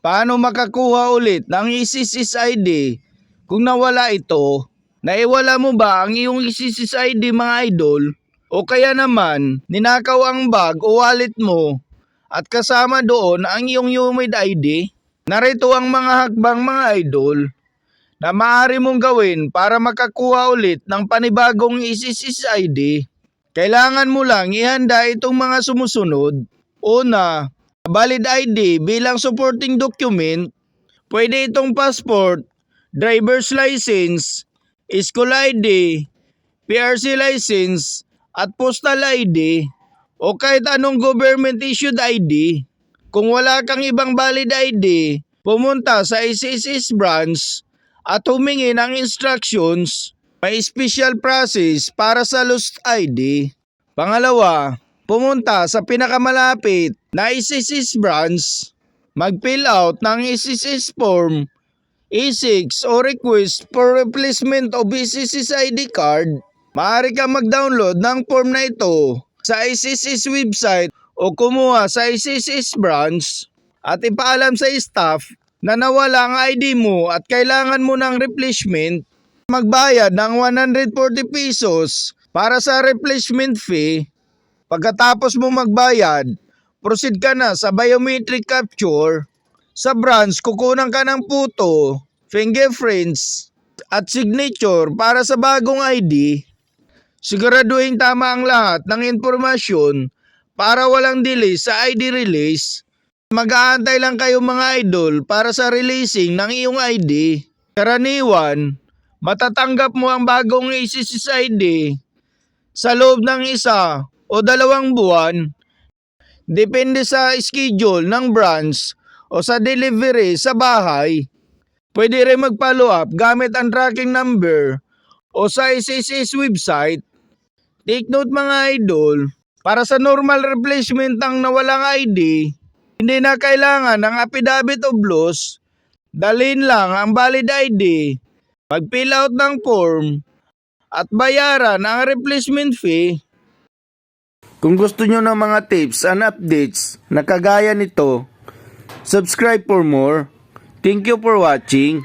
Paano makakuha ulit ng SSS ID kung nawala ito? Naiwala mo ba ang iyong SSS ID mga idol? O kaya naman, ninakaw ang bag o wallet mo at kasama doon ang iyong UMID ID? Narito ang mga hakbang mga idol na maaari mong gawin para makakuha ulit ng panibagong SSS ID. Kailangan mo lang ihanda itong mga sumusunod. Una, valid ID bilang supporting document. Pwede itong passport, driver's license, school ID, PRC license, at postal ID o kahit anong government issued ID. Kung wala kang ibang valid ID, pumunta sa SSS branch at humingi ng instructions. May special process para sa lost ID. Pangalawa, pumunta sa pinakamalapit na SSS branch. Mag-fill out ng SSS form E6 o request for replacement of SSS ID card. Maaari kang mag-download ng form na ito sa SSS website o kumuha sa SSS branch at ipaalam sa staff na nawala ang ID mo at kailangan mo ng replacement. Magbayad ng 140 pesos para sa replacement fee. Pagkatapos mo magbayad, proceed ka na sa biometric capture. Sa branch, kukunan ka ng photo, fingerprints, at signature para sa bagong ID. Siguraduhin tama ang lahat ng impormasyon para walang delay sa ID release. Mag-aantay lang kayo mga idol para sa releasing ng iyong ID. Karaniwan, matatanggap mo ang bagong SSS ID sa loob ng 1 o 2 buwan. Depende sa schedule ng branch o sa delivery sa bahay. Pwede rin mag-follow up gamit ang tracking number o sa SSS website. Take note mga idol, para sa normal replacement ng nawalang ID, hindi na kailangan ng affidavit of loss. Dalhin lang ang valid ID, mag-fill out ng form, at bayaran ang replacement fee. Kung gusto nyo ng mga tips and updates na kagaya nito, subscribe for more. Thank you for watching.